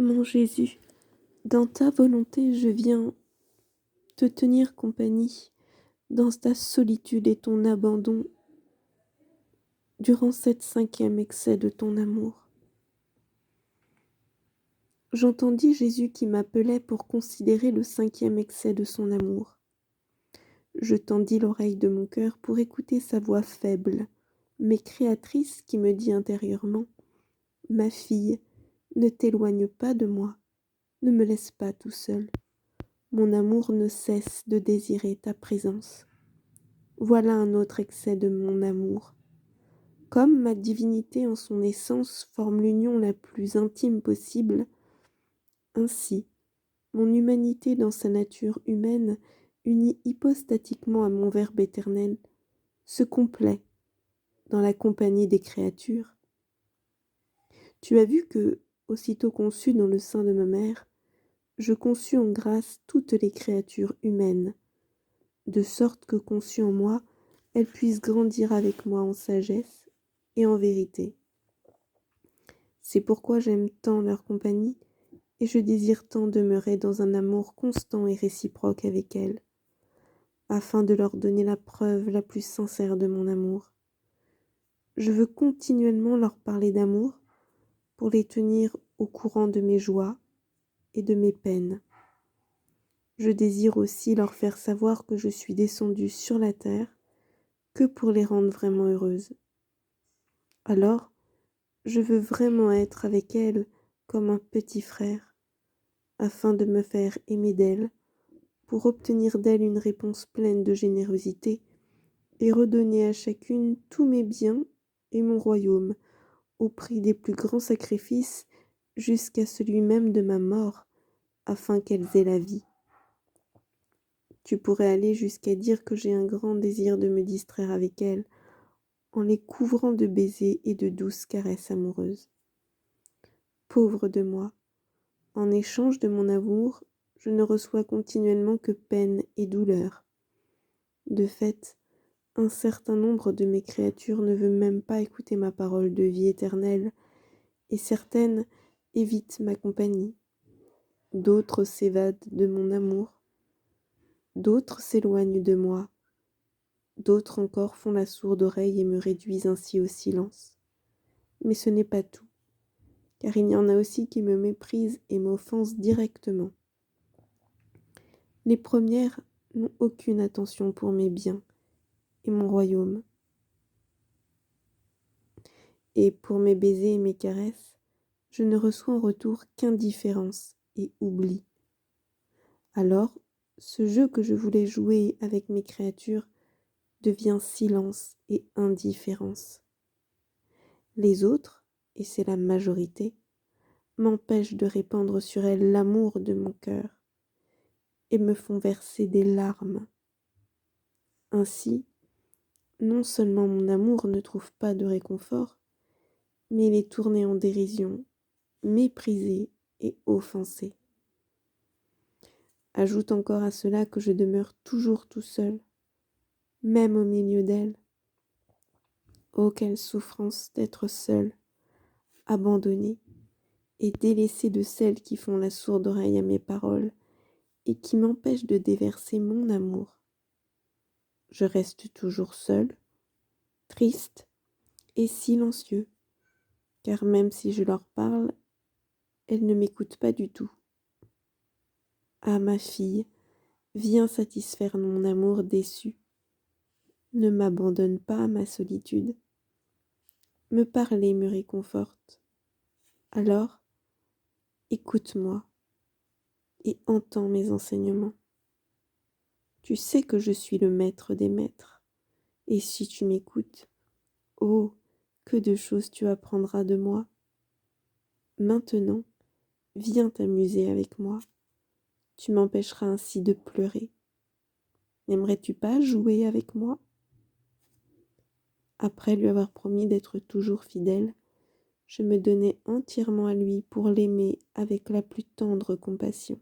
Mon Jésus, dans ta volonté, je viens te tenir compagnie dans ta solitude et ton abandon durant cette 5e excès de ton amour. J'entendis Jésus qui m'appelait pour considérer le 5e excès de son amour. Je tendis l'oreille de mon cœur pour écouter sa voix faible, mais créatrice qui me dit intérieurement « Ma fille, ne t'éloigne pas de moi, ne me laisse pas tout seul. Mon amour ne cesse de désirer ta présence. Voilà un autre excès de mon amour. Comme ma divinité en son essence forme l'union la plus intime possible, ainsi, mon humanité dans sa nature humaine, unie hypostatiquement à mon Verbe éternel, se complaît dans la compagnie des créatures. Tu as vu que, aussitôt conçue dans le sein de ma mère, je conçus en grâce toutes les créatures humaines, de sorte que conçues en moi, elles puissent grandir avec moi en sagesse et en vérité. C'est pourquoi j'aime tant leur compagnie et je désire tant demeurer dans un amour constant et réciproque avec elles, afin de leur donner la preuve la plus sincère de mon amour. Je veux continuellement leur parler d'amour pour les tenir au courant de mes joies et de mes peines. Je désire aussi leur faire savoir que je suis descendue sur la terre que pour les rendre vraiment heureuses. Alors, je veux vraiment être avec elles comme un petit frère, afin de me faire aimer d'elles, pour obtenir d'elles une réponse pleine de générosité et redonner à chacune tous mes biens et mon royaume, au prix des plus grands sacrifices jusqu'à celui même de ma mort, afin qu'elles aient la vie. Tu pourrais aller jusqu'à dire que j'ai un grand désir de me distraire avec elles, en les couvrant de baisers et de douces caresses amoureuses. Pauvre de moi, en échange de mon amour, je ne reçois continuellement que peine et douleur. De fait, un certain nombre de mes créatures ne veut même pas écouter ma parole de vie éternelle, et certaines évitent ma compagnie. D'autres s'évadent de mon amour, d'autres s'éloignent de moi, d'autres encore font la sourde oreille et me réduisent ainsi au silence. Mais ce n'est pas tout, car il y en a aussi qui me méprisent et m'offensent directement. Les premières n'ont aucune attention pour mes biens et mon royaume. Et pour mes baisers et mes caresses, je ne reçois en retour qu'indifférence et oubli. Alors, ce jeu que je voulais jouer avec mes créatures devient silence et indifférence. Les autres, et c'est la majorité, m'empêchent de répandre sur elles l'amour de mon cœur et me font verser des larmes. Ainsi, non seulement mon amour ne trouve pas de réconfort, mais il est tourné en dérision, méprisé et offensé. Ajoute encore à cela que je demeure toujours tout seul, même au milieu d'elles. Oh, quelle souffrance d'être seul, abandonné et délaissé de celles qui font la sourde oreille à mes paroles et qui m'empêchent de déverser mon amour. Je reste toujours seul, triste et silencieux, car même si je leur parle, elles ne m'écoutent pas du tout. Ah, ma fille, viens satisfaire mon amour déçu. Ne m'abandonne pas à ma solitude. Me parler me réconforte. Alors, écoute-moi et entends mes enseignements. Tu sais que je suis le maître des maîtres, et si tu m'écoutes, oh, que de choses tu apprendras de moi. Maintenant, viens t'amuser avec moi. Tu m'empêcheras ainsi de pleurer. N'aimerais-tu pas jouer avec moi ? Après lui avoir promis d'être toujours fidèle, je me donnai entièrement à lui pour l'aimer avec la plus tendre compassion.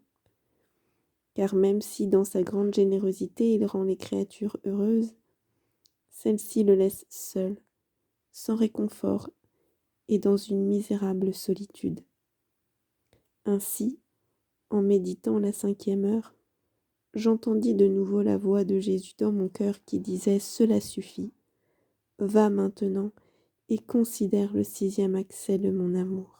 Car même si dans sa grande générosité il rend les créatures heureuses, celles-ci le laissent seul, sans réconfort et dans une misérable solitude. Ainsi, en méditant la 5e heure, j'entendis de nouveau la voix de Jésus dans mon cœur qui disait « Cela suffit, va maintenant et considère le 6e accès de mon amour. »